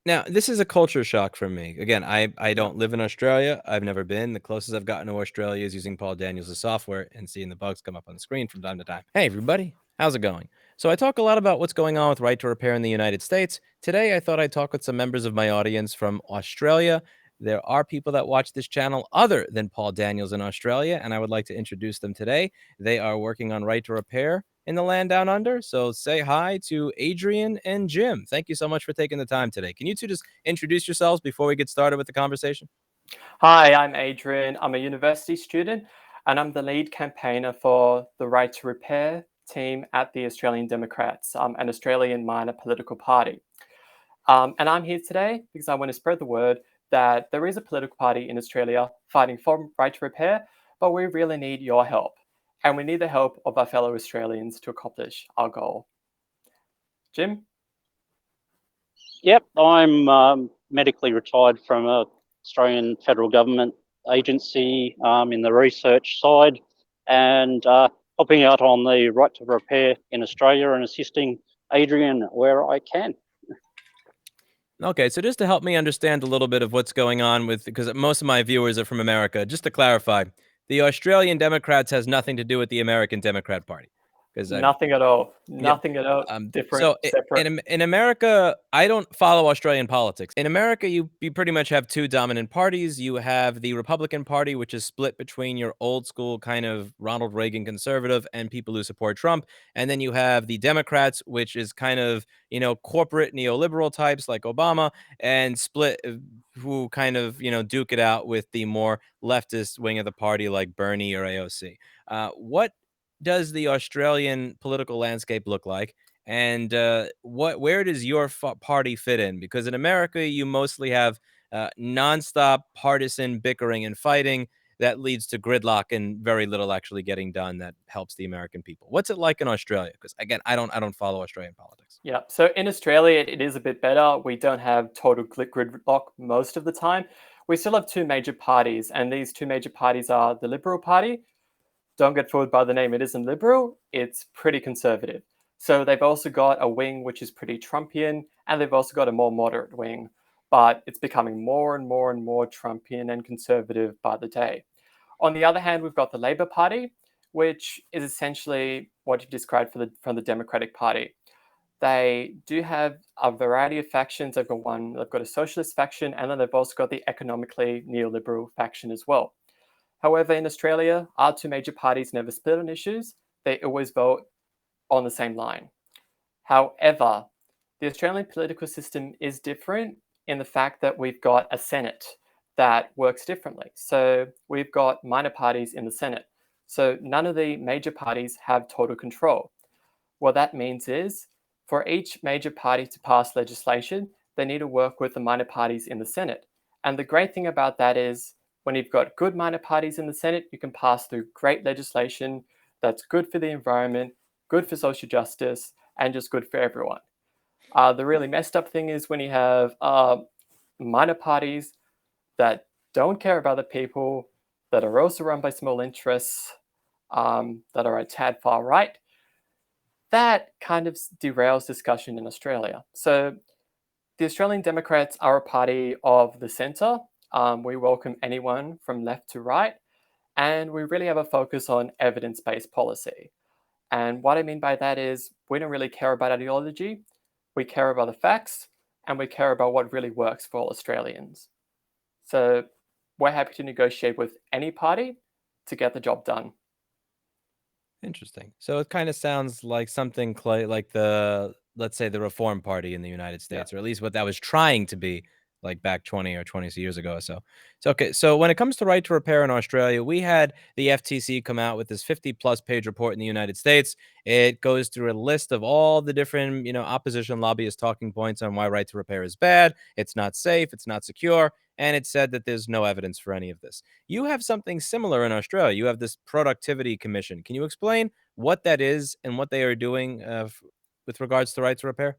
Now, this is a culture shock for me. Again, I Yeah. don't live in Australia. I've never been. The closest I've gotten to Australia is using Paul Daniels' software and seeing the bugs come up on the screen from time to time. Hey, everybody. How's it going? So I talk a lot about what's going on with right to repair in the United States. Today, I thought I'd talk with some members of my audience from Australia. There are people that watch this channel other than Paul Daniels in Australia, and I would like to introduce them today. They are working on right to repair in the land down under. So say hi to Adrian and Jim. Thank you so much for taking the time today. Can you two just introduce yourselves before we get started with the conversation? Hi, I'm Adrian. I'm a university student and I'm the lead campaigner for the Right to Repair team at the Australian Democrats, an Australian minor political party. And I'm here today because I want to spread the word that there is a political party in Australia fighting for right to repair, but we really need your help. And we need the help of our fellow Australians to accomplish our goal. Jim? Yep, I'm medically retired from a Australian federal government agency in the research side, and helping out on the right to repair in Australia and assisting Adrian where I can. Okay, so just to help me understand a little bit of what's going on with, because most of my viewers are from America, just to clarify, the Australian Democrats has nothing to do with the American Democrat Party. Because I Nothing at all. Yep. Nothing at all. Different, So separate. in America, I don't follow Australian politics. In America, you pretty much have two dominant parties. You have the Republican Party, which is split between your old school kind of Ronald Reagan conservative and people who support Trump, and then you have the Democrats, which is kind of corporate neoliberal types like Obama, and split who kind of duke it out with the more leftist wing of the party like Bernie or AOC. What does the Australian political landscape look like? And where does your party fit in? Because in America, you mostly have nonstop partisan bickering and fighting that leads to gridlock and very little actually getting done that helps the American people. What's it like in Australia? Because again, I don't follow Australian politics. Yeah. So in Australia, it is a bit better. We don't have total gridlock most of the time. We still have two major parties, and these two major parties are the Liberal Party. Don't get fooled by the name. It isn't liberal. It's pretty conservative. So they've also got a wing which is pretty Trumpian, and they've also got a more moderate wing, but it's becoming more and more and more Trumpian and conservative by the day. On the other hand, we've got the Labor Party, which is essentially what you described from the Democratic Party. They do have a variety of factions. They've got a socialist faction, and then they've also got the economically neoliberal faction as well. However, in Australia, our two major parties never split on issues. They always vote on the same line. However, the Australian political system is different in the fact that we've got a Senate that works differently. So we've got minor parties in the Senate. So none of the major parties have total control. What that means is for each major party to pass legislation, they need to work with the minor parties in the Senate. And the great thing about that is when you've got good minor parties in the Senate, you can pass through great legislation that's good for the environment, good for social justice, and just good for everyone. The really messed up thing is when you have minor parties that don't care about the people, that are also run by small interests, that are a tad far right, that kind of derails discussion in Australia. So the Australian Democrats are a party of the centre. We welcome anyone from left to right, and we really have a focus on evidence-based policy. And what I mean by that is we don't really care about ideology, we care about the facts, and we care about what really works for all Australians. So we're happy to negotiate with any party to get the job done. Interesting. So it kind of sounds like something like let's say, the Reform Party in the United Yeah. States, or at least what that was trying to be like back 20 or 20 years ago or so. So, okay. So when it comes to right to repair in Australia, we had the FTC come out with this 50+ page report in the United States. It goes through a list of all the different, opposition lobbyist talking points on why right to repair is bad. It's not safe. It's not secure. And it said that there's no evidence for any of this. You have something similar in Australia. You have this productivity commission. Can you explain what that is and what they are doing with regards to right to repair?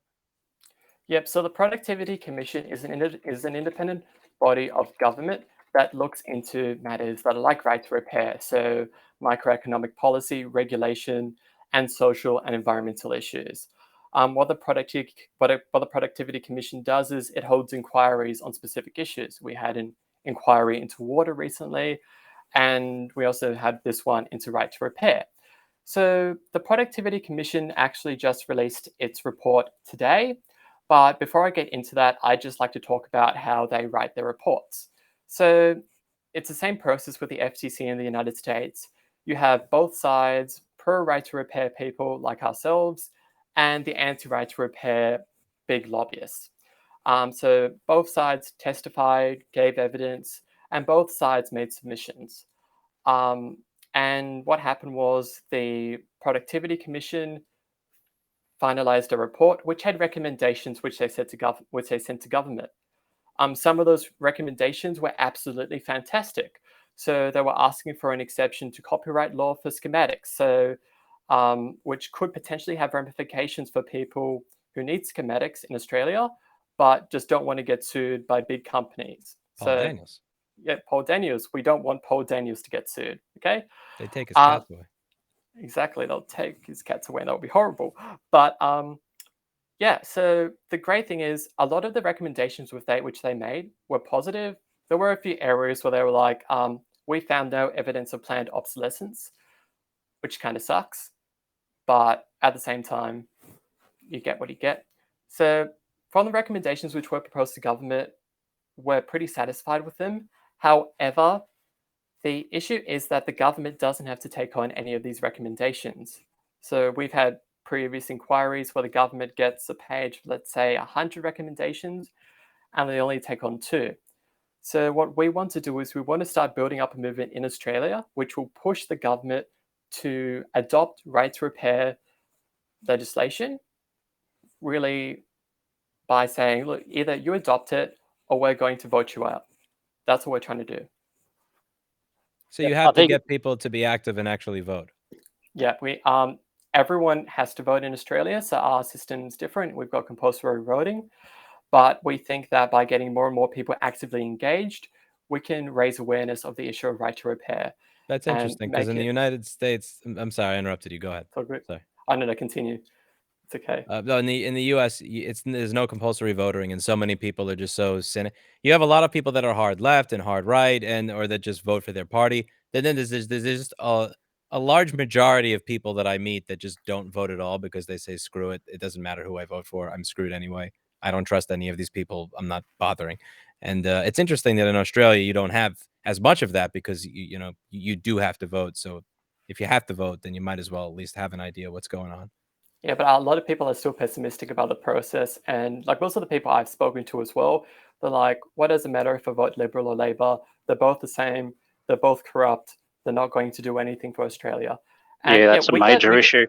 Yep. So the Productivity Commission is an independent body of government that looks into matters that are like right to repair, so microeconomic policy, regulation, and social and environmental issues. What the Productivity Commission does is it holds inquiries on specific issues. We had an inquiry into water recently, and we also had this one into right to repair. So the Productivity Commission actually just released its report today. But before I get into that, I'd just like to talk about how they write their reports. So it's the same process with the FTC in the United States. You have both sides, pro-right to repair people like ourselves, and the anti-right to repair big lobbyists. So both sides testified, gave evidence, and both sides made submissions. And what happened was the Productivity Commission finalized a report which had recommendations which they sent to government. Some of those recommendations were absolutely fantastic. So they were asking for an exception to copyright law for schematics, so which could potentially have ramifications for people who need schematics in Australia, but just don't want to get sued by big companies. Paul Daniels. Yeah, Paul Daniels. We don't want Paul Daniels to get sued. Okay. They take his cats away. Exactly. They'll take his cats away and that would be horrible. But yeah, so the great thing is a lot of the recommendations which they made were positive. There were a few areas where they were like, we found no evidence of planned obsolescence, which kind of sucks. But at the same time, you get what you get. So from the recommendations which were proposed to government, we're pretty satisfied with them. However, the issue is that the government doesn't have to take on any of these recommendations. So we've had previous inquiries where the government gets a page, let's say 100 recommendations, and they only take on 2. So what we want to do is we want to start building up a movement in Australia, which will push the government to adopt right to repair legislation, really by saying, look, either you adopt it or we're going to vote you out. That's what we're trying to do. So you have to get people to be active and actually vote. Yeah, everyone has to vote in Australia, so our system's different. We've got compulsory voting, but we think that by getting more and more people actively engaged, we can raise awareness of the issue of right to repair. That's interesting because in the United States, I'm sorry, I interrupted you. Go ahead. Sorry. I don't know. Continue. It's okay. No, in the US, there's no compulsory voting, and so many people are just so cynical. You have a lot of people that are hard left and hard right, or that just vote for their party. Then there's just a large majority of people that I meet that just don't vote at all because they say, "Screw it! It doesn't matter who I vote for. I'm screwed anyway. I don't trust any of these people. I'm not bothering." And it's interesting that in Australia you don't have as much of that because you do have to vote. So if you have to vote, then you might as well at least have an idea what's going on. Yeah, but a lot of people are still pessimistic about the process. And like most of the people I've spoken to as well, they're like, what does it matter if I vote Liberal or Labor? They're both the same. They're both corrupt. They're not going to do anything for Australia. And yeah, that's a major issue.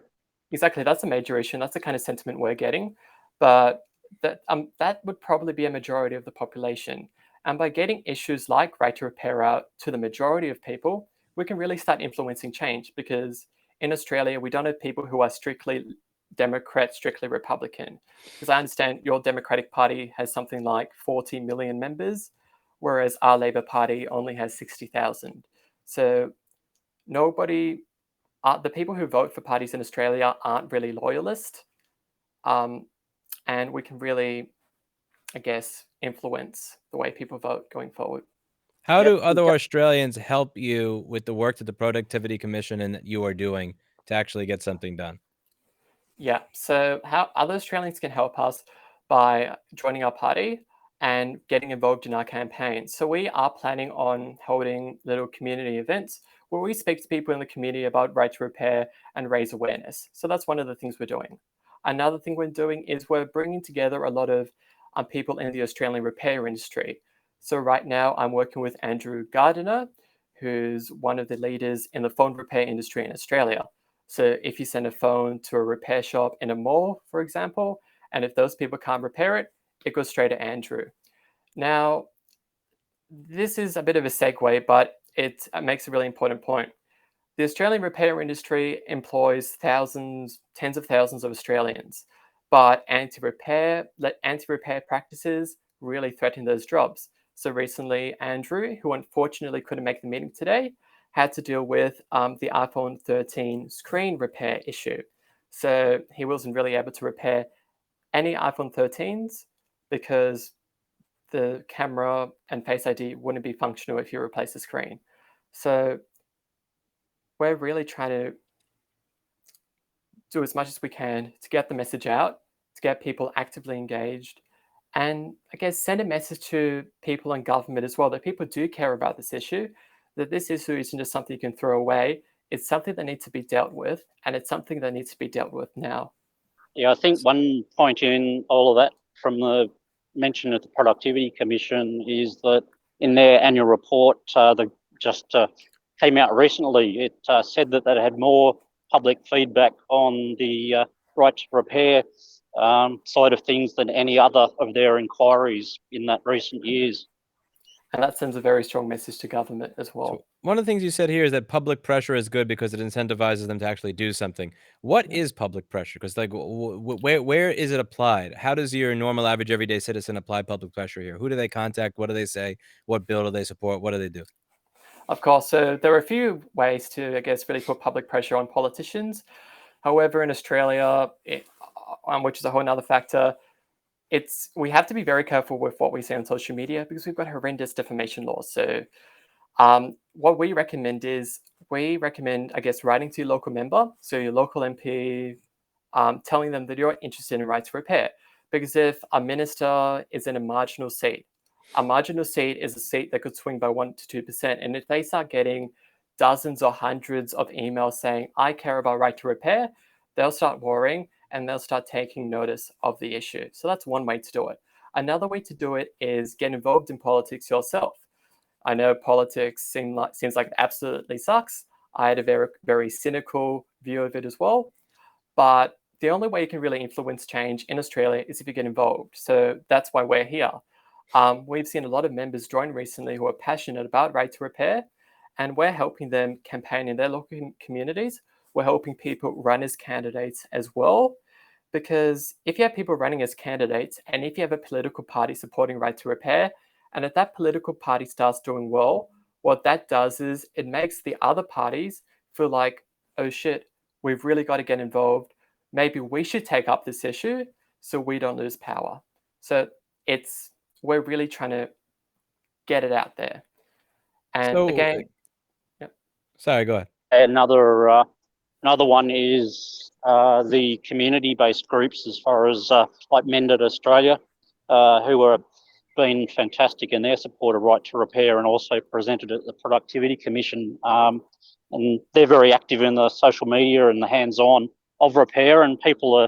Exactly. That's a major issue. And that's the kind of sentiment we're getting. But that would probably be a majority of the population. And by getting issues like right to repair out to the majority of people, we can really start influencing change because in Australia, we don't have people who are strictly Democrat, strictly Republican. Because I understand your Democratic Party has something like 40 million members, whereas our Labor Party only has 60,000. So the people who vote for parties in Australia aren't really loyalist. And we can really, I guess, influence the way people vote going forward. How do other Australians help you with the work that the Productivity Commission and that you are doing to actually get something done? Yeah, so how other Australians can help us by joining our party and getting involved in our campaign. So we are planning on holding little community events where we speak to people in the community about right to repair and raise awareness. So that's one of the things we're doing. Another thing we're doing is we're bringing together a lot of people in the Australian repair industry. So right now I'm working with Andrew Gardiner, who's one of the leaders in the phone repair industry in Australia. So if you send a phone to a repair shop in a mall, for example, and if those people can't repair it, it goes straight to Andrew. Now, this is a bit of a segue, but it makes a really important point. The Australian repair industry employs thousands, tens of thousands of Australians, but anti-repair practices really threaten those jobs. So recently, Andrew, who unfortunately couldn't make the meeting today, had to deal with the iPhone 13 screen repair issue. So he wasn't really able to repair any iPhone 13s because the camera and Face ID wouldn't be functional if you replace the screen. So we're really trying to do as much as we can to get the message out, to get people actively engaged, and I guess send a message to people in government as well that people do care about this issue, that this issue isn't just something you can throw away. It's something that needs to be dealt with, and it's something that needs to be dealt with now. Yeah, I think one point in all of that from the mention of the Productivity Commission is that in their annual report that just came out recently, it said that they had more public feedback on the right to repair side of things than any other of their inquiries in that recent years. And that sends a very strong message to government as well. So one of the things you said here is that public pressure is good because it incentivizes them to actually do something. What is public pressure? Because like, where is it applied? How does your normal, average, everyday citizen apply public pressure here? Who do they contact? What do they say? What bill do they support? What do they do? Of course, so there are a few ways to, I guess, really put public pressure on politicians. However, in Australia, which is a whole other factor, we have to be very careful with what we say on social media because we've got horrendous defamation laws. So what we recommend, I guess, writing to your local member, so your local MP, telling them that you're interested in right to repair. Because if a minister is in a marginal seat is a seat that could swing by 1 to 2%. And if they start getting dozens or hundreds of emails saying, I care about right to repair, they'll start worrying and they'll start taking notice of the issue. So that's one way to do it. Another way to do it is get involved in politics yourself. I know politics seems like it absolutely sucks. I had a very, very cynical view of it as well. But the only way you can really influence change in Australia is if you get involved. So that's why we're here. We've seen a lot of members join recently who are passionate about right to repair, and we're helping them campaign in their local communities. We're helping people run as candidates as well, because if you have people running as candidates and if you have a political party supporting right to repair, and if that political party starts doing well, what that does is it makes the other parties feel like, oh shit, we've really got to get involved. Maybe we should take up this issue so we don't lose power. So we're really trying to get it out there. And So, again, yep. Sorry, go ahead. Another one is the community-based groups, as far as like Mended Australia, who are been fantastic in their support of right to repair and also presented at the Productivity Commission. And they're very active in the social media and the hands-on of repair, and people are,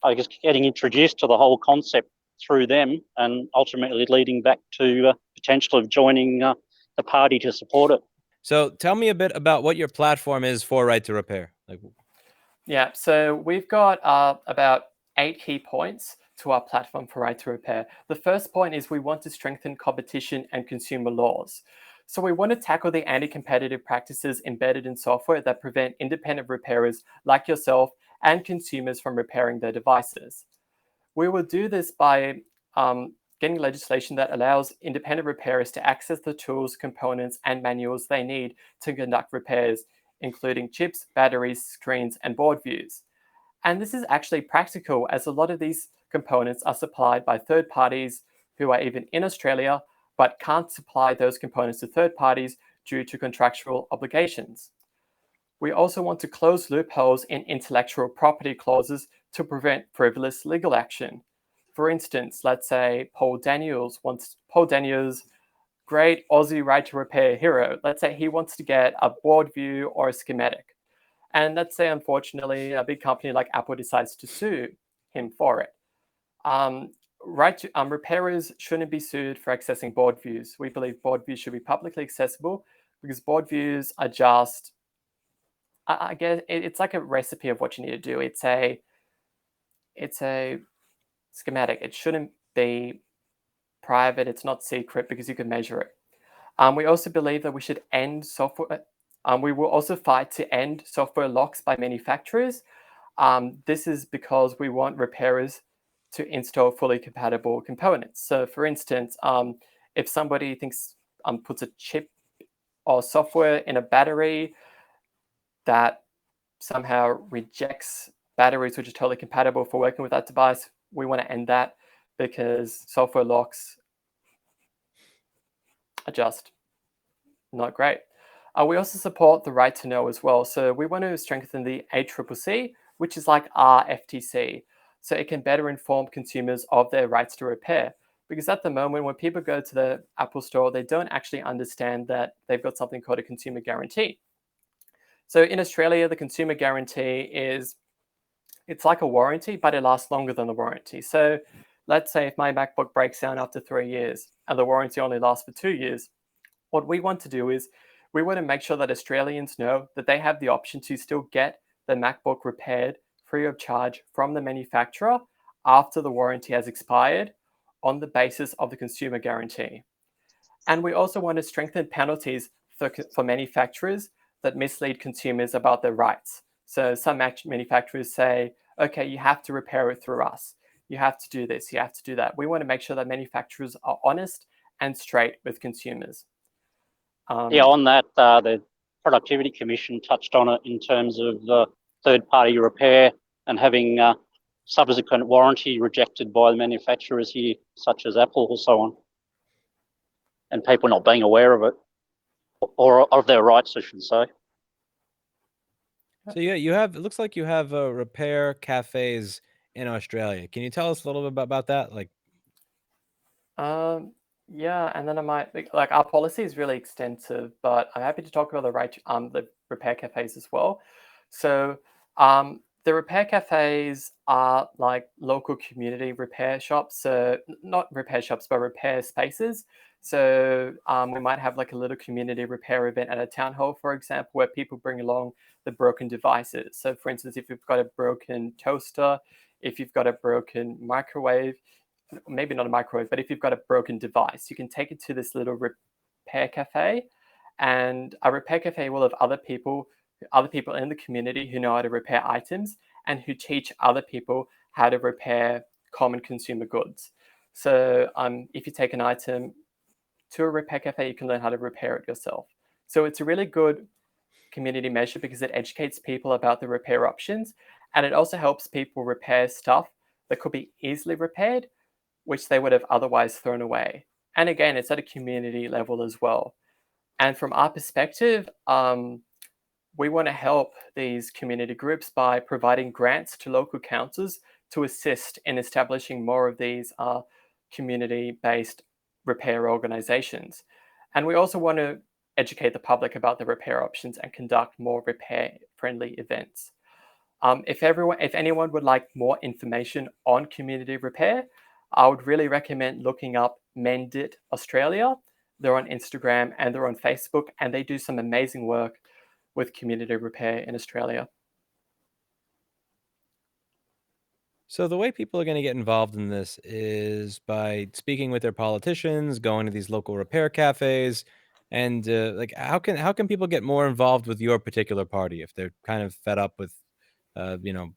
I guess, getting introduced to the whole concept through them, and ultimately leading back to potential of joining the party to support it. So tell me a bit about what your platform is for right to repair. Yeah, so we've got about 8 key points to our platform for right to repair. The first point is we want to strengthen competition and consumer laws. So we want to tackle the anti-competitive practices embedded in software that prevent independent repairers like yourself and consumers from repairing their devices. We will do this by getting legislation that allows independent repairers to access the tools, components, and manuals they need to conduct repairs, including chips, batteries, screens, and board views. And this is actually practical, as a lot of these components are supplied by third parties who are even in Australia, but can't supply those components to third parties due to contractual obligations. We also want to close loopholes in intellectual property clauses to prevent frivolous legal action. For instance, let's say Paul Daniels, great Aussie right to repair hero, let's say he wants to get a board view or a schematic. And let's say, unfortunately, a big company like Apple decides to sue him for it. Repairers shouldn't be sued for accessing board views. We believe board views should be publicly accessible because board views are just, I guess, it's like a recipe of what you need to do. It's a schematic. It shouldn't be private. It's not secret because you can measure it. We also believe that we should end software. We will also fight to end software locks by manufacturers. This is because we want repairers to install fully compatible components. So, for instance, if somebody puts a chip or software in a battery that somehow rejects batteries which are totally compatible for working with that device, we want to end that because software locks are just not great. We also support the right to know as well. So we want to strengthen the ACCC, which is like our FTC, so it can better inform consumers of their rights to repair. Because at the moment, when people go to the Apple Store, they don't actually understand that they've got something called a consumer guarantee. So in Australia, the consumer guarantee it's like a warranty, but it lasts longer than the warranty. So let's say if my MacBook breaks down after 3 years and the warranty only lasts for 2 years, what we want to do is we want to make sure that Australians know that they have the option to still get the MacBook repaired free of charge from the manufacturer after the warranty has expired on the basis of the consumer guarantee. And we also want to strengthen penalties for manufacturers that mislead consumers about their rights. So some manufacturers say, okay, you have to repair it through us. You have to do this, you have to do that. We want to make sure that manufacturers are honest and straight with consumers. On that, the Productivity Commission touched on it in terms of third-party repair and having subsequent warranty rejected by the manufacturers here, such as Apple or so on, and people not being aware of it, or of their rights, I should say. So yeah, it looks like you have repair cafes in Australia. Can you tell us a little bit about that? Like, Yeah, and then I might like our policy is really extensive, but I'm happy to talk about the repair cafes as well. So the repair cafes are like local community repair shops. So not repair shops, but repair spaces. So we might have like a little community repair event at a town hall, for example, where people bring along the broken devices. So for instance, if you've got a broken toaster, if you've got a broken microwave, maybe not a microwave, but if you've got a broken device, you can take it to this little repair cafe, and a repair cafe will have other people in the community who know how to repair items and who teach other people how to repair common consumer goods. So if you take an item to a repair cafe, you can learn how to repair it yourself. So it's a really good community measure because it educates people about the repair options, and it also helps people repair stuff that could be easily repaired, which they would have otherwise thrown away. And again, it's at a community level as well. And from our perspective, we want to help these community groups by providing grants to local councils to assist in establishing more of these community-based repair organizations. And we also want to educate the public about the repair options and conduct more repair-friendly events. If anyone would like more information on community repair, I would really recommend looking up Mend It Australia. They're on Instagram and they're on Facebook, and they do some amazing work with community repair in Australia. so the way people are going to get involved in this is by speaking with their politicians, going to these local repair cafes, and like how can people get more involved with your particular party if they're kind of fed up with, you know,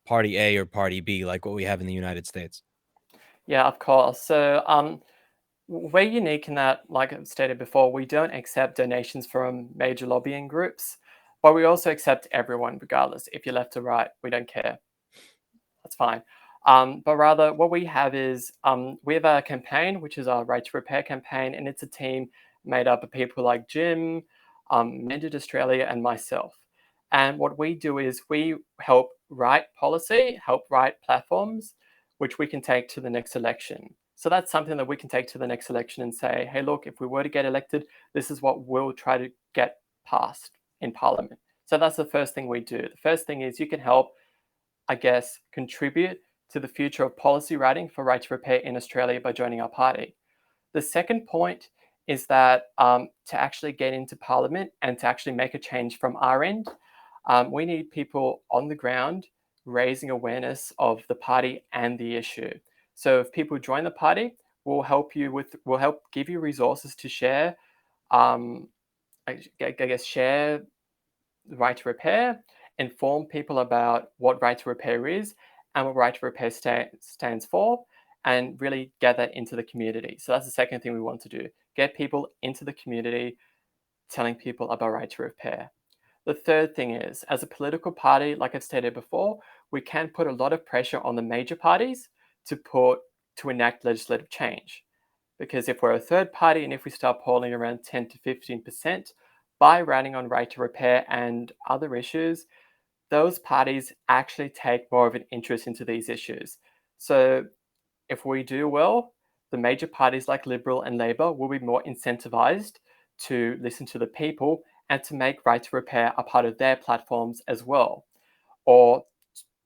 Party A or Party B, like what we have in the United States? Yeah, of course. So we're unique in that, like I've stated before, we don't accept donations from major lobbying groups, but we also accept everyone, regardless. If you're left or right, we don't care. That's fine. But rather, what we have is we have a campaign, which is our Right to Repair campaign, and it's a team made up of people like Jim, Mended Australia, and myself. And what we do is we help write policy, help write platforms, which we can take to the next election. So that's something that we can take to the next election and say, hey, look, if we were to get elected, this is what we'll try to get passed in Parliament. So that's the first thing we do. The first thing is you can help, I guess, contribute to the future of policy writing for Right to Repair in Australia by joining our party. The second point is that to actually get into Parliament and to actually make a change from our end, we need people on the ground raising awareness of the party and the issue. So if people join the party, we'll help give you resources to share, I guess, share Right to Repair, inform people about what Right to Repair is and what Right to Repair stands for, and really get that into the community. So that's the second thing we want to do, get people into the community, telling people about Right to Repair. The third thing is, as a political party, like I've stated before, we can put a lot of pressure on the major parties to enact legislative change. Because if we're a third party and if we start polling around 10 to 15% by running on right to repair and other issues, those parties actually take more of an interest into these issues. So if we do well, the major parties like Liberal and Labour will be more incentivized to listen to the people and to make right to repair a part of their platforms as well, or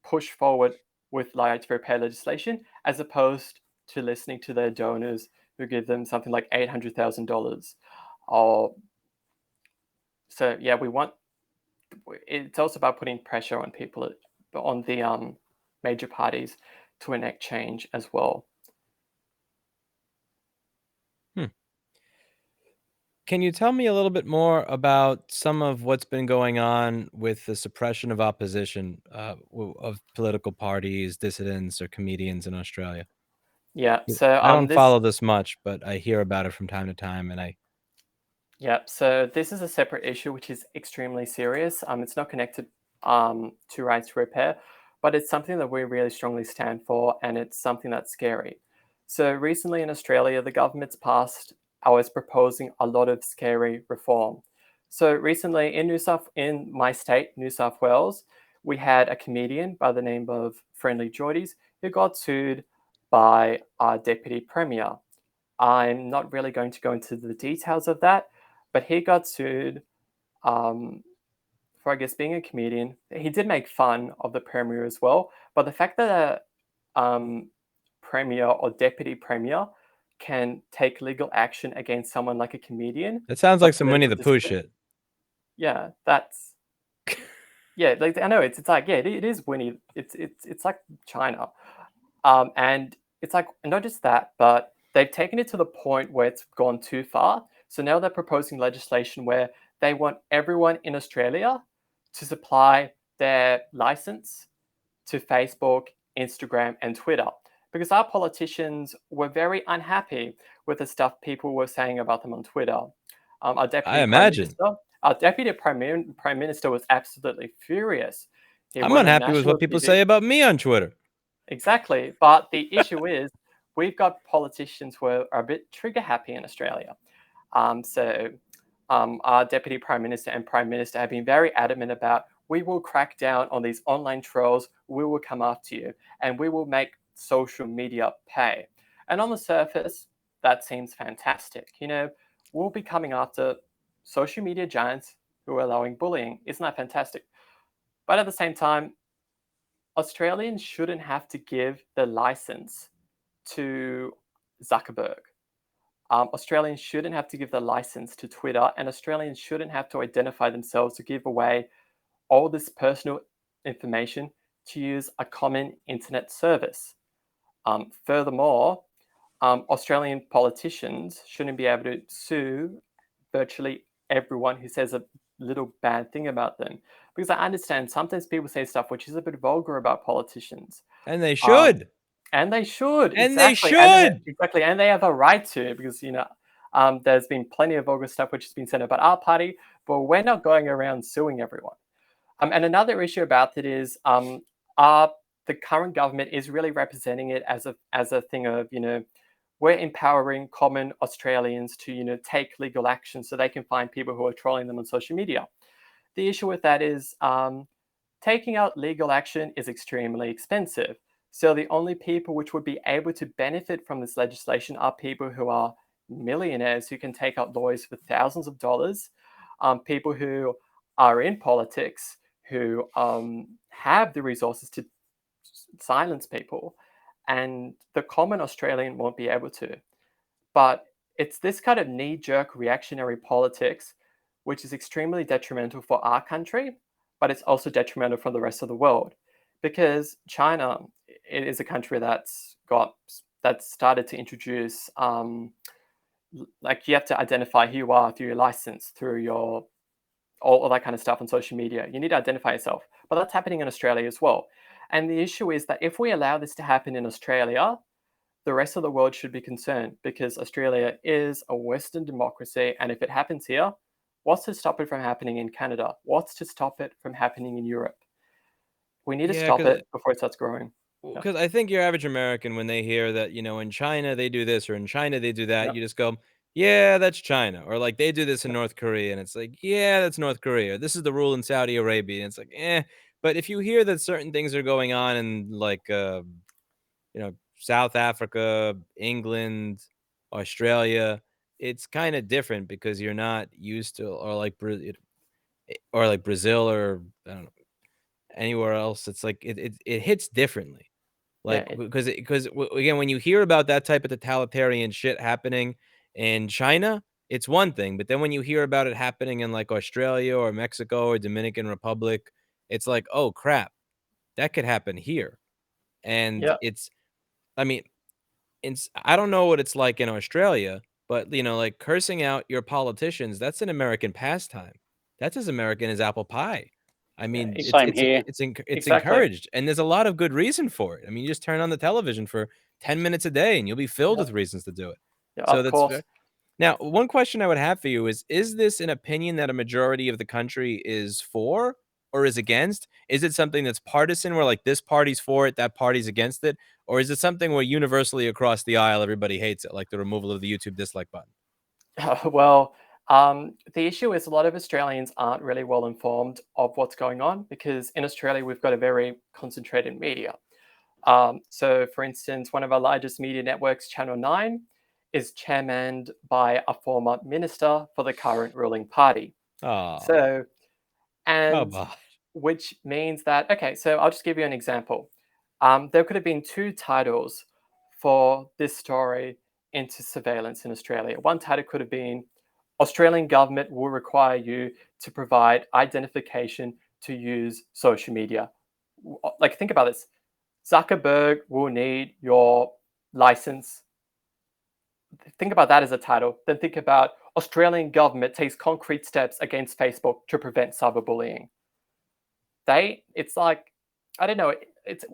push forward with right to repair legislation as opposed to listening to their donors who give them something like $800,000. Or so yeah, we want. It's also about putting pressure on people, on the major parties, to enact change as well. Can you tell me a little bit more about some of what's been going on with the suppression of opposition of political parties, dissidents, or comedians in Australia? Yeah. Yeah. So I don't follow this much, but I hear about it from time to time, and so this is a separate issue which is extremely serious. It's not connected to right to repair, but it's something that we really strongly stand for, and it's something that's scary. So recently in Australia, the government's passed, I was proposing a lot of scary reform. So recently in my state, New South Wales, we had a comedian by the name of Friendly Jordies who got sued by our deputy premier. I'm not really going to go into the details of that, but he got sued for, I guess, being a comedian. He did make fun of the premier as well, but the fact that a premier or deputy premier can take legal action against someone like a comedian, it sounds a like some Winnie political the Pooh dissident, shit. yeah, that's yeah. Like I know it's like yeah, it is Winnie. It's like China, and it's like not just that, but they've taken it to the point where it's gone too far. So now they're proposing legislation where they want everyone in Australia to supply their license to Facebook, Instagram, and Twitter. Because our politicians were very unhappy with the stuff people were saying about them on Twitter. Our I deputy prime imagine. minister, our deputy prime minister was absolutely furious. He I'm went on unhappy with what national people TV. say about me on Twitter. Exactly. But the issue is we've got politicians who are a bit trigger happy in Australia. Our deputy prime minister and prime minister have been very adamant about we will crack down on these online trolls, we will come after you, and we will make social media pay. And on the surface, that seems fantastic. We'll be coming after social media giants who are allowing bullying. Isn't that fantastic? But at the same time, Australians shouldn't have to give the license to Zuckerberg. Australians shouldn't have to give the license to Twitter, and Australians shouldn't have to identify themselves to give away all this personal information to use a common internet service. Furthermore, Australian politicians shouldn't be able to sue virtually everyone who says a little bad thing about them. Because I understand sometimes people say stuff which is a bit vulgar about politicians. And they Um, should. and they should, And they exactly. should. And they have a right to, because, there's been plenty of vulgar stuff which has been said about our party, but we're not going around suing everyone. And another issue about it is the current government is really representing it as a thing of, we're empowering common Australians to, take legal action so they can find people who are trolling them on social media. The issue with that is taking out legal action is extremely expensive. So the only people which would be able to benefit from this legislation are people who are millionaires who can take out lawyers for thousands of dollars, people who are in politics who have the resources to silence people, and the common Australian won't be able to. But it's this kind of knee-jerk reactionary politics which is extremely detrimental for our country, but it's also detrimental for the rest of the world. Because China, it is a country that's started to introduce like you have to identify who you are through your license, through your all that kind of stuff on social media. You need to identify yourself. But that's happening in Australia as well. And the issue is that if we allow this to happen in Australia, the rest of the world should be concerned, because Australia is a Western democracy. And if it happens here, what's to stop it from happening in Canada? What's to stop it from happening in Europe? We need to Yeah, stop because it before it starts growing. Because I think your average American, when they hear that, in China they do this or in China they do that, Yeah, you just go, "Yeah, that's China." Or like they do this in yeah, North Korea, and it's like, "Yeah, that's North Korea." This is the rule in Saudi Arabia, and it's like, "Eh." But if you hear that certain things are going on in like South Africa, England, Australia, it's kind of different because you're not used to or like Brazil or I don't know, anywhere else. It's like it hits differently. yeah, Like, because again, when you hear about that type of totalitarian shit happening in China, it's one thing, but then when you hear about it happening in, like, Australia or Mexico or Dominican Republic, it's like, "Oh, crap, that could happen here." And yeah. I mean, I don't know what it's like in Australia, but, like, cursing out your politicians, that's an American pastime. That's as American as apple pie. I Yeah, mean, Same here. it's exactly. encouraged, and there's a lot of good reason for it. I mean, you just turn on the television for 10 minutes a day, and you'll be filled Yeah, with reasons to do it. yeah, So of that's course. ve Now, one question I would have for you is this an opinion that a majority of the country is for or is against? Is it something that's partisan where, like, this party's for it, that party's against it? Or is it something where universally across the aisle, everybody hates it, like the removal of the YouTube dislike button? Well, the issue is a lot of Australians aren't really well informed of what's going on because in Australia we've got a very concentrated media. So, for instance, one of our largest media networks, Channel 9, is chairmaned by a former minister for the current ruling party. Oh, So, and come on. which means that, okay, so I'll just give you an example. There could have been two titles for this story into surveillance in Australia. One title could have been Australian government will require you to provide identification to use social media. Like, think about this. Zuckerberg will need your license. Think about that as a title. Then think about Australian government takes concrete steps against Facebook to prevent cyberbullying. It's like, I don't know, it's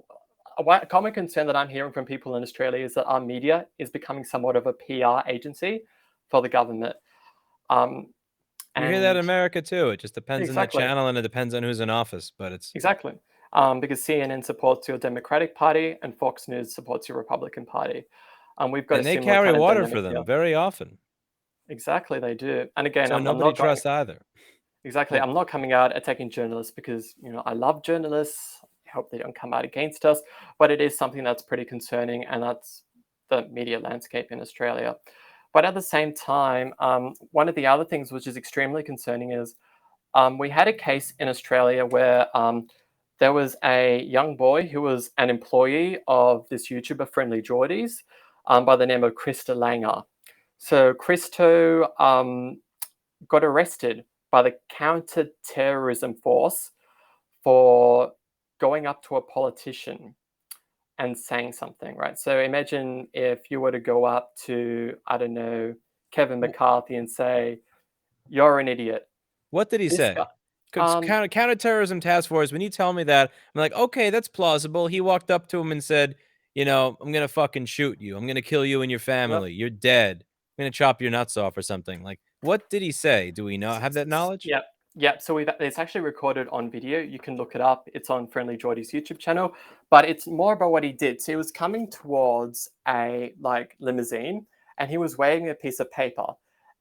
a common concern that I'm hearing from people in Australia is that our media is becoming somewhat of a PR agency for the government. Um, You hear that in and America too. It just depends on the exactly, channel and it depends on who's in office, but it's exactly. Because CNN supports your Democratic Party and Fox News supports your Republican Party. We've got a and they similar carry kind of water for dynamic here. them very often. Exactly, they do. And again, So I'm nobody not going trusts either. exactly. Yeah. I'm not coming out attacking journalists because I love journalists. I hope they don't come out against us, but it is something that's pretty concerning, and that's the media landscape in Australia. But at the same time, one of the other things which is extremely concerning is we had a case in Australia where there was a young boy who was an employee of this YouTuber, Friendly Geordies, by the name of Krista Langer. So Christo got arrested by the counter-terrorism force for going up to a politician and saying something, right? So imagine if you were to go up to, I don't know, Kevin W McCarthy and say, "You're an idiot." What did he This guy, say? 'Cause counterterrorism task force, when you tell me that, I'm like, "Okay, that's plausible." He walked up to him and said, "I'm gonna fucking shoot you. I'm gonna kill you and your yep, family. You're dead. I'm gonna chop your nuts off," or something. Like, what did he say? Do we know have that knowledge? yep, yep. So it's actually recorded on video. You can look it up. It's on Friendly Geordie's YouTube channel. But it's more about what he did. So he was coming towards a limousine, and he was waving a piece of paper,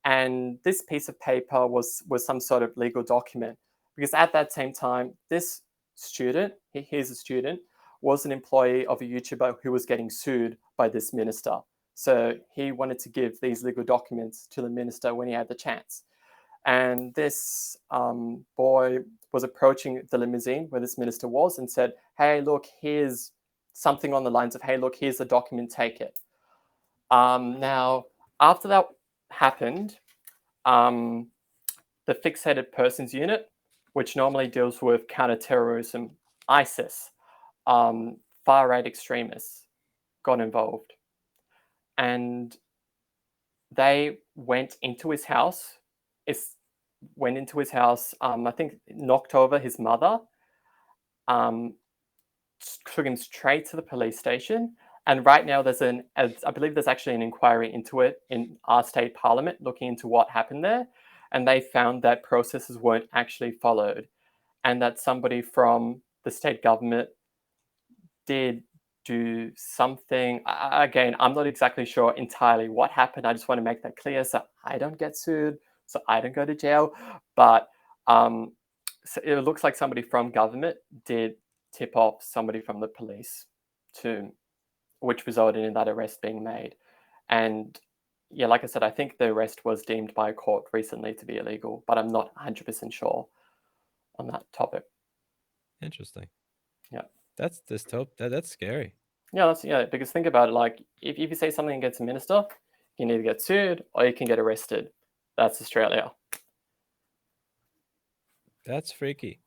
and this piece of paper was some sort of legal document. Because at that same time, this student, he's a student, was an employee of a YouTuber who was getting sued by this minister. So he wanted to give these legal documents to the minister when he had the chance. And this boy was approaching the limousine where this minister was and said, "Hey, look, here's something on the lines of, hey, look, here's the document, take it." Now, after that happened, um, the Fixated Persons Unit, which normally deals with counterterrorism, ISIS, far right extremists, got involved. And they went into his house. It's went into his house. I think knocked over his mother. Um, Took him straight to the police station. And right now, I believe there's actually an inquiry into it in our state parliament, looking into what happened there. And they found that processes weren't actually followed, and that somebody from the state government did do something. Again, I'm not exactly sure entirely what happened. I just want to make that clear so I don't get sued, so I don't go to jail. But so it looks like somebody from government did tip off somebody from the police to, which resulted in that arrest being made. And yeah, like I said, I think the arrest was deemed by a court recently to be illegal, but I'm not 100% sure on that topic. Interesting. Yeah. That's that's scary. Yeah, because think about it, like if you say something against a minister, you can either get sued or you can get arrested. That's Australia. That's freaky.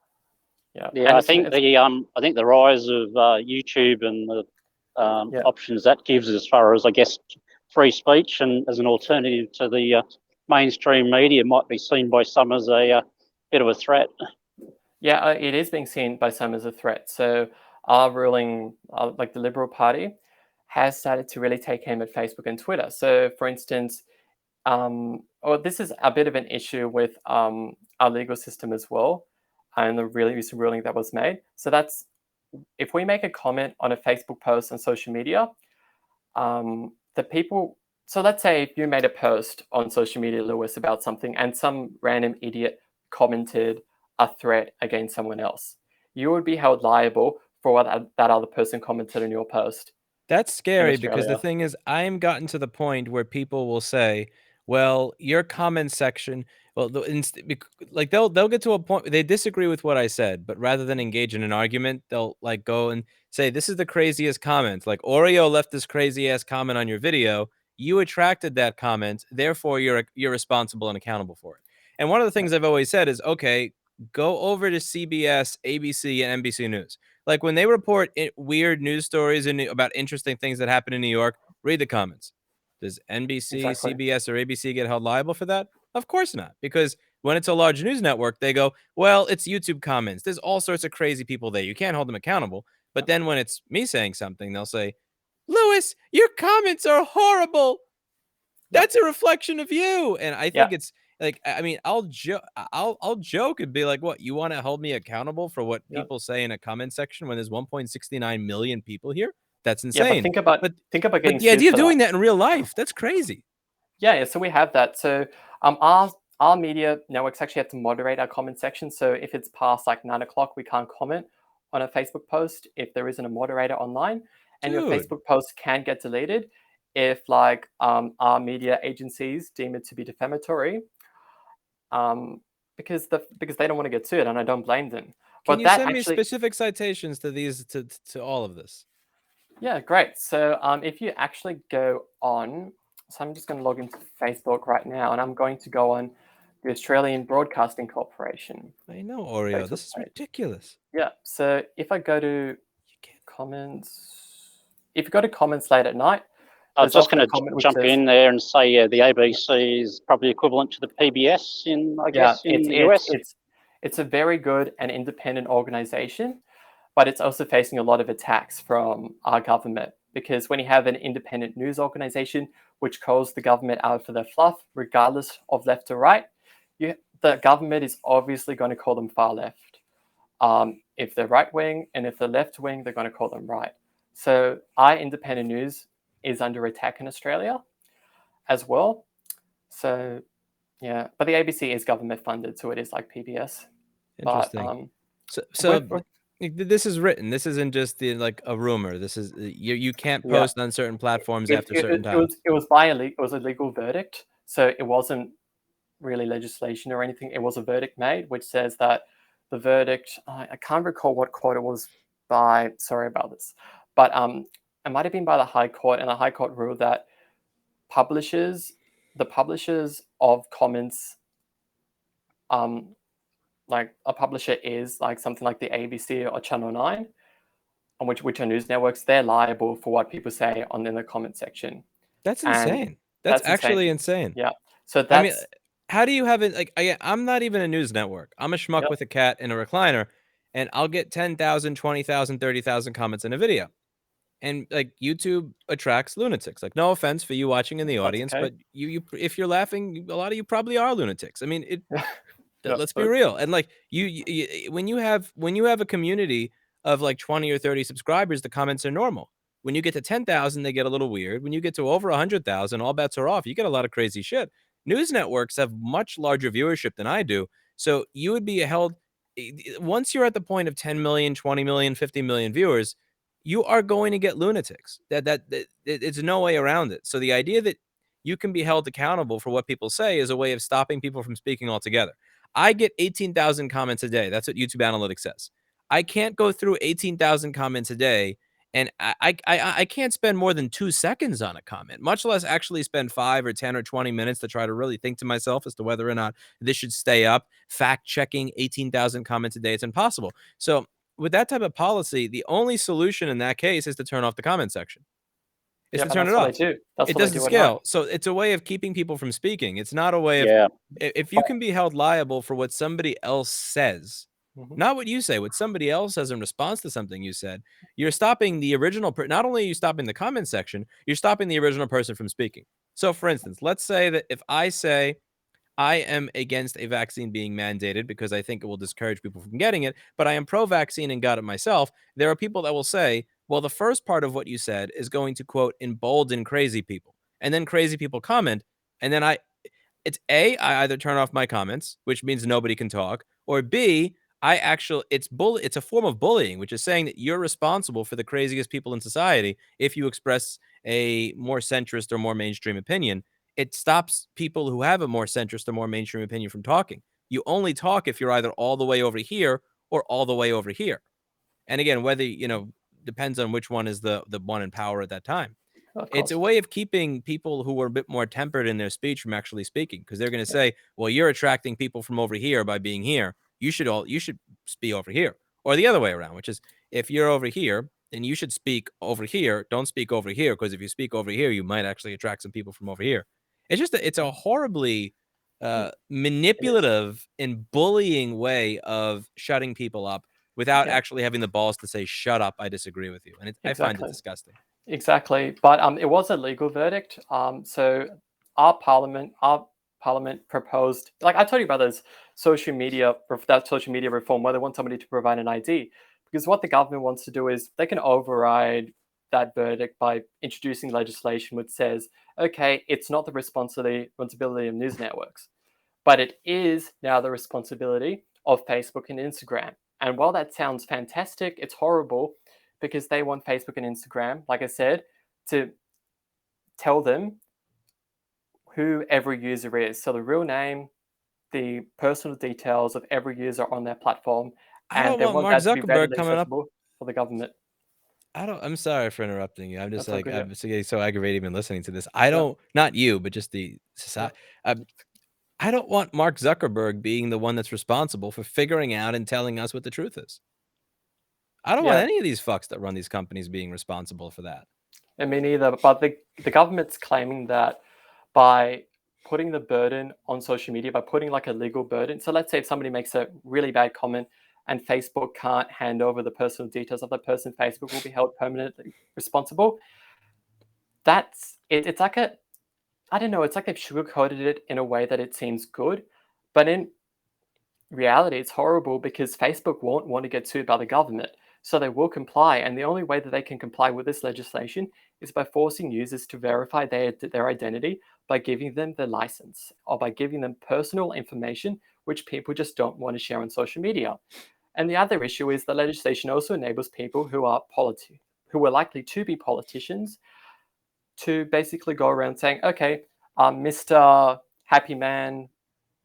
Yeah. Yeah, I think the rise of YouTube and the options that gives as far as, I guess, free speech and as an alternative to the mainstream media might be seen by some as a bit of a threat. Yeah, it is being seen by some as a threat. So our ruling, like the Liberal Party, has started to really take aim at Facebook and Twitter. So, for instance, this is a bit of an issue with our legal system as well, and the really recent ruling that was made. So that's if we make a comment on a Facebook post on social media, the people. So let's say if you made a post on social media, Lewis, about something, and some random idiot commented a threat against someone else, you would be held liable for what that other person commented on your post. That's scary because the Australia. thing is, I'm gotten to the point where people will say, "Well, your comment section." Well, like they'll get to a point they disagree with what I said, but rather than engage in an argument, they'll like go and say, "This is the craziest comment." Like Oreo left this crazy ass comment on your video. You attracted that comment, therefore you're responsible and accountable for it. And one of the things I've always said is, okay, go over to CBS, ABC, and NBC News. Like when they report weird news stories and about interesting things that happen in New York, read the comments. Does NBC, Exactly. CBS, or ABC get held liable for that? Of course not, because when it's a large news network, they go, well, it's YouTube comments. There's all sorts of crazy people there. You can't hold them accountable. But then when it's me saying something, they'll say, Lewis, your comments are horrible. That's a reflection of you. And I think it's like, I mean, I'll joke and be like, what, you want to hold me accountable for what people say in a comment section when there's 1.69 million people here? That's insane. Yeah, but think about getting the idea of doing that in real life, that's crazy. Yeah, so we have that. So our media networks actually have to moderate our comment section. So if it's past like 9 o'clock, we can't comment on a Facebook post if there isn't a moderator online. And your Facebook post can get deleted if like our media agencies deem it to be defamatory. Because they don't want to get sued, and I don't blame them. Can you send me specific citations to these to all of this? Yeah, great. So if you actually go on, so I'm just going to log into Facebook right now, and I'm going to go on the Australian Broadcasting Corporation. I know, Oreo. Facebook this is page. ridiculous. Yeah. So if I go to comments, if you go to comments late at night, I was just going to jump in there and say, the ABC is probably equivalent to the PBS in the US. It's a very good and independent organization, but it's also facing a lot of attacks from our government, because when you have an independent news organization which calls the government out for their fluff, regardless of left or right, the government is obviously going to call them far left. If they're right wing, and if they're left wing, they're going to call them right. So our independent news is under attack in Australia as well. So yeah, but the ABC is government funded, so it is like PBS. Interesting. But, this is written. This isn't just like a rumor. This is you can't post on certain platforms after certain times. It was a legal verdict, so it wasn't really legislation or anything. It was a verdict made, which says that the verdict. I can't recall what court it was by. Sorry about this, but it might have been by the High Court, and the High Court ruled that the publishers of comments, like a publisher is like something like the ABC or Channel 9, on which are news networks, they're liable for what people say in the comment section. That's insane. That's actually insane. Yeah. So I mean, how do you have it? Like, I'm not even a news network. I'm a schmuck with a cat in a recliner, and I'll get 10,000, 20,000, 30,000 comments in a video. And like YouTube attracts lunatics. Like, no offense for you watching in the audience, but you if you're laughing, a lot of you probably are lunatics. I mean, let's be real. And like when you have a community of like 20 or 30 subscribers, the comments are normal. When you get to 10,000, they get a little weird. When you get to over 100,000, all bets are off. You get a lot of crazy shit. News networks have much larger viewership than I do. So you would be held once you're at the point of 10 million, 20 million, 50 million viewers, you are going to get lunatics. It's no way around it. So the idea that you can be held accountable for what people say is a way of stopping people from speaking altogether. I get 18,000 comments a day. That's what YouTube Analytics says. I can't go through 18,000 comments a day, and I can't spend more than 2 seconds on a comment, much less actually spend 5 or 10 or 20 minutes to try to really think to myself as to whether or not this should stay up. Fact checking 18,000 comments a day, it's impossible. So with that type of policy, the only solution in that case is to turn off the comment section. Is to and turn that's it what I off. do. That's It what I doesn't do at night. scale. So it's a way of keeping people from speaking. It's not a way of Yeah. if you can be held liable for what somebody else says, Mhm. not what you say, what somebody else says in response to something you said, you're stopping the original not only are you stopping the comment section, you're stopping the original person from speaking. So for instance, let's say that if I say I am against a vaccine being mandated because I think it will discourage people from getting it, but I am pro-vaccine and got it myself. There are people that will say, well, the first part of what you said is going to, quote, embolden crazy people. And then crazy people comment. And then it's A, I either turn off my comments, which means nobody can talk, or B, it's a form of bullying, which is saying that you're responsible for the craziest people in society if you express a more centrist or more mainstream opinion. It stops people who have a more centrist or more mainstream opinion from talking. You only talk if you're either all the way over here or all the way over here. And again, whether, depends on which one is the one in power at that time. Of It's course. a way of keeping people who are a bit more tempered in their speech from actually speaking, because they're going to say, well, you're attracting people from over here by being here. You should be over here, or the other way around, which is if you're over here, then you should speak over here. Don't speak over here, because if you speak over here, you might actually attract some people from over here. It's a horribly Mm. manipulative and bullying way of shutting people up without Yeah. actually having the balls to say, shut up, I disagree with you. And I find it Exactly. disgusting. Exactly. But it was a legal verdict. So our parliament proposed, like I told you about those that social media reform where they want somebody to provide an ID. Because what the government wants to do is they can override that verdict by introducing legislation which says, okay, it's not the responsibility of news networks, but it is now the responsibility of Facebook and Instagram. And while that sounds fantastic, it's horrible because they want Facebook and Instagram, like I said, to tell them who every user is. So the real name, the personal details of every user on their platform, I and don't they want want Mark that to be Zuckerberg readily coming up. accessible for the government. I'm sorry for interrupting you. I'm just That's all like, good. Yeah. I'm so aggravated even listening to this. I Yeah. don't, not you, but just the Yeah. society. I don't want Mark Zuckerberg being the one that's responsible for figuring out and telling us what the truth is. I don't want Yeah. any of these fucks that run these companies being responsible for that. I mean, either, but the government's claiming that by putting the burden on social media, by putting like a legal burden. So let's say if somebody makes a really bad comment and Facebook can't hand over the personal details of that person, Facebook will be held permanently responsible. That's it. It's like I don't know. It's like they've sugarcoated it in a way that it seems good, but in reality, it's horrible because Facebook won't want to get sued by the government. So they will comply. And the only way that they can comply with this legislation is by forcing users to verify their identity by giving them the license or by giving them personal information, which people just don't want to share on social media. And the other issue is the legislation also enables people who are likely to be politicians to basically go around saying, okay, Mr. Happy Man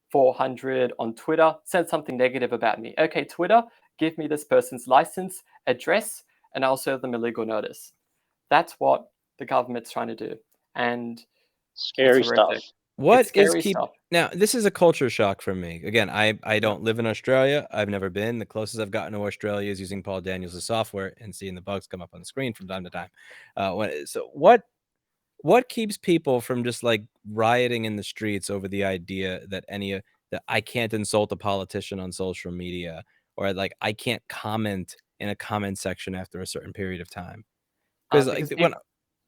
400 on Twitter said something negative about me. Okay, Twitter, give me this person's license, address, and I'll serve them a legal notice. That's what the government's trying to do. And it's Scary stuff. horrific. What It's is scary stuff. now? This is a culture shock for me. Again, I don't live in Australia. I've never been. The closest I've gotten to Australia is using Paul Daniels' software and seeing the bugs come up on the screen from time to time. What keeps people from just like rioting in the streets over the idea that that I can't insult a politician on social media, or like I can't comment in a comment section after a certain period of time? Because like Because if,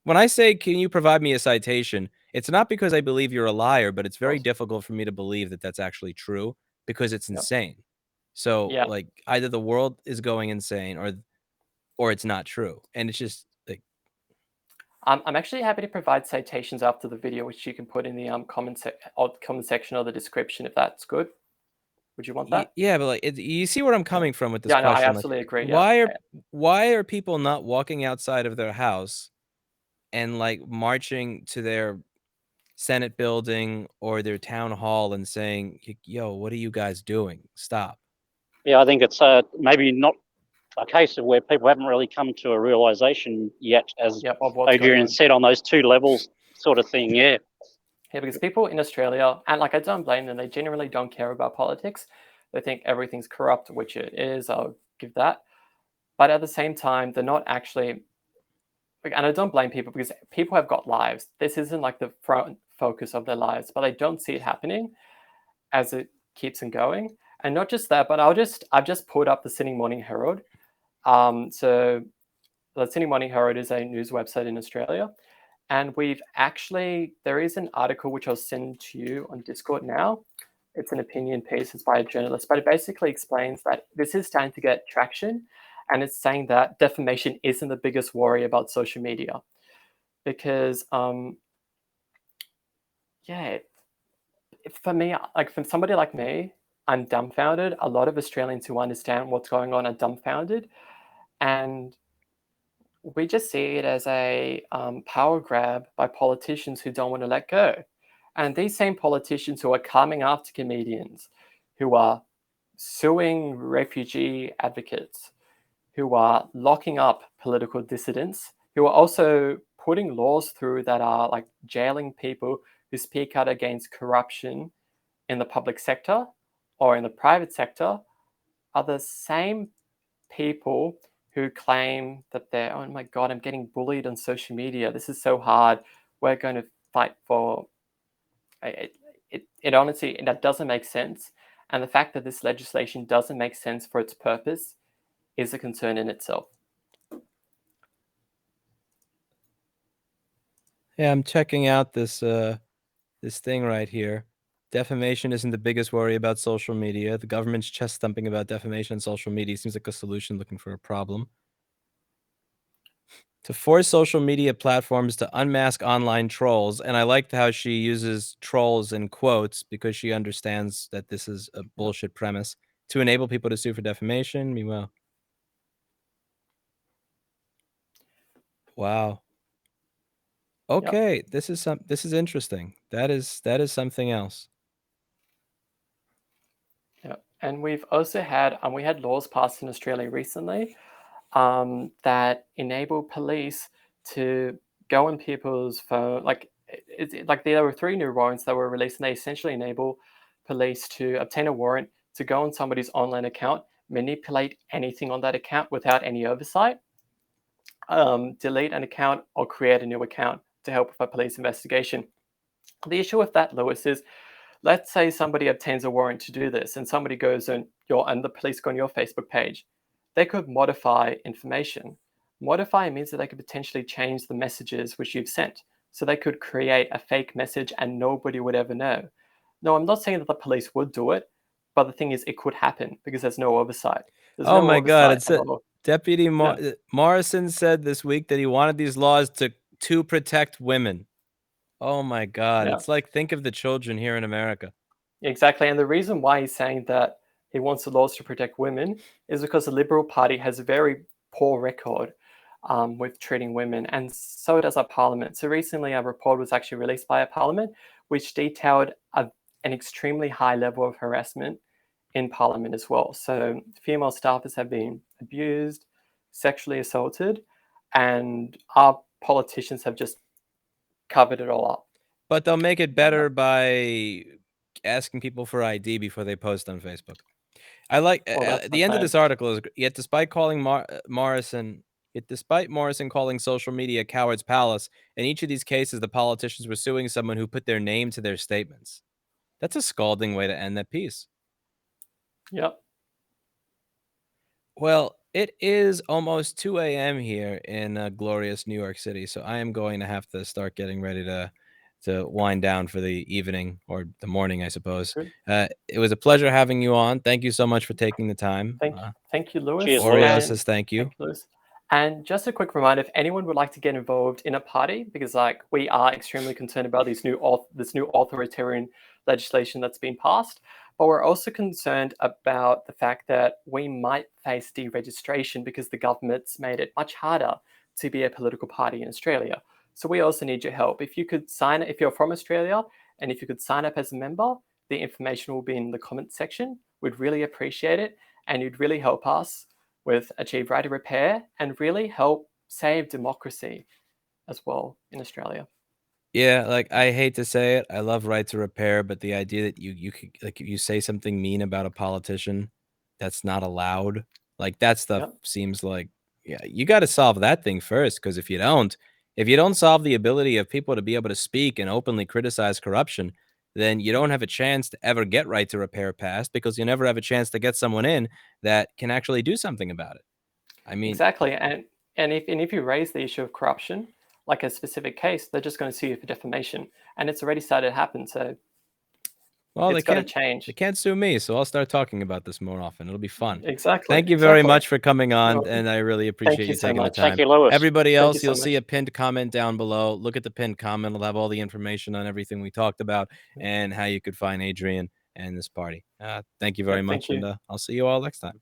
when I say, "Can you provide me a citation?" It's not because I believe you're a liar, but it's very course, difficult for me to believe that that's actually true because it's yeah, insane. So, yeah, like, either the world is going insane or it's not true, and it's just like I'm actually happy to provide citations after the video, which you can put in the comment section or the description if that's good. Would you want that? Yeah, but you see where I'm coming from with this Yeah, no, I question. Like, absolutely agree. Yeah. why are people not walking outside of their house and like marching to their Senate building or their town hall and saying, "Yo, what are you guys doing? Stop." Yeah, I think it's maybe not a case of where people haven't really come to a realization yet, as Of what's going Adrian on. said, on those two levels sort of thing. Yeah. Yeah, because people in Australia, and like I don't blame them, they generally don't care about politics. They think everything's corrupt, which it is. I'll give that. But at the same time, they're not actually. And I don't blame people because people have got lives. This isn't like the front focus of their lives, but they don't see it happening as it keeps on going. And not just that, but I've just pulled up the Sydney Morning Herald. So the Sydney Morning Herald is a news website in Australia. And there is an article which I'll send to you on Discord now. It's an opinion piece, it's by a journalist, but it basically explains that this is starting to get traction. And it's saying that defamation isn't the biggest worry about social media. Because, for me, like for somebody like me, I'm dumbfounded. A lot of Australians who understand what's going on are dumbfounded. And we just see it as a power grab by politicians who don't want to let go. And these same politicians who are coming after comedians, who are suing refugee advocates, who are locking up political dissidents, who are also putting laws through that are like jailing people who speak out against corruption in the public sector or in the private sector, are the same people who claim that oh my God, I'm getting bullied on social media. This is so hard. We're going to fight for it. Honestly, that doesn't make sense. And the fact that this legislation doesn't make sense for its purpose is a concern in itself. Yeah, I'm checking out this this thing right here. Defamation isn't the biggest worry about social media. The government's chest thumping about defamation on social media seems like a solution looking for a problem. To force social media platforms to unmask online trolls, and I liked how she uses trolls in quotes because she understands that this is a bullshit premise. To enable people to sue for defamation, meanwhile. Wow. Okay, this is interesting. That is something else. Yeah, and we've also had we had laws passed in Australia recently that enable police to go on people's phone. Like there were 3 new warrants that were released, and they essentially enable police to obtain a warrant to go on somebody's online account, manipulate anything on that account without any oversight, delete an account or create a new account to help with a police investigation. The issue with that, Lewis, is let's say somebody obtains a warrant to do this and somebody goes and the police go on your Facebook page. They could modify information. Modify means that they could potentially change the messages which you've sent. So they could create a fake message and nobody would ever know. No, I'm not saying that the police would do it, but the thing is it could happen because there's no oversight. There's Oh no my God! oversight It's at all. Deputy Morrison said this week that he wanted these laws to protect women. Oh my God! Yeah. It's like, think of the children here in America. Exactly. And the reason why he's saying that he wants the laws to protect women is because the Liberal Party has a very poor record with treating women, and so does our parliament. So recently, a report was actually released by our parliament, which detailed an extremely high level of harassment in parliament as well. So female staffers have been abused, sexually assaulted, and our politicians have just covered it all up. But they'll make it better by asking people for ID before they post on Facebook. I like the end of this article is yet despite Morrison calling social media a coward's palace, in each of these cases the politicians were suing someone who put their name to their statements. That's a scalding way to end that piece. Yep. Well, it is almost 2 a.m. here in glorious New York City, so I am going to have to start getting ready to wind down for the evening or the morning, I suppose. It was a pleasure having you on. Thank you so much for taking the time. Thank you, Lewis. Cheers, Oreo says thank you. Lewis. And just a quick reminder, if anyone would like to get involved in a party, because like we are extremely concerned about this new authoritarian legislation that's been passed, but we're also concerned about the fact that we might face deregistration because the government's made it much harder to be a political party in Australia. So we also need your help. If you could sign, if you're from Australia, and if you could sign up as a member, the information will be in the comments section. We'd really appreciate it, and you'd really help us with Achieve Right to Repair and really help save democracy as well in Australia. Yeah, like, I hate to say it, I love right to repair, but the idea that you could like, if you say something mean about a politician, that's not allowed, like, that stuff Yep, seems like yeah, you gotta solve that thing first, because if you don't solve the ability of people to be able to speak and openly criticize corruption, then you don't have a chance to ever get right to repair passed, because you never have a chance to get someone in that can actually do something about it. I mean, exactly. And if you raise the issue of corruption, like a specific case, they're just going to sue you for defamation, and it's already started to happen. So well, it's got to they change. can't sue me, so I'll start talking about this more often. It'll be fun. Exactly, Thank you very exactly. much for coming You're on, welcome. and I really Thank appreciate you you so taking the much. Thank time. you, Lewis. Everybody Thank you else, so you'll see much. a pinned comment down below. Look at the pinned comment. It'll have all the information on everything we talked about and how you could find Adrian and this party. Thank you Yeah, very thank much, and you. I'll see you all next time.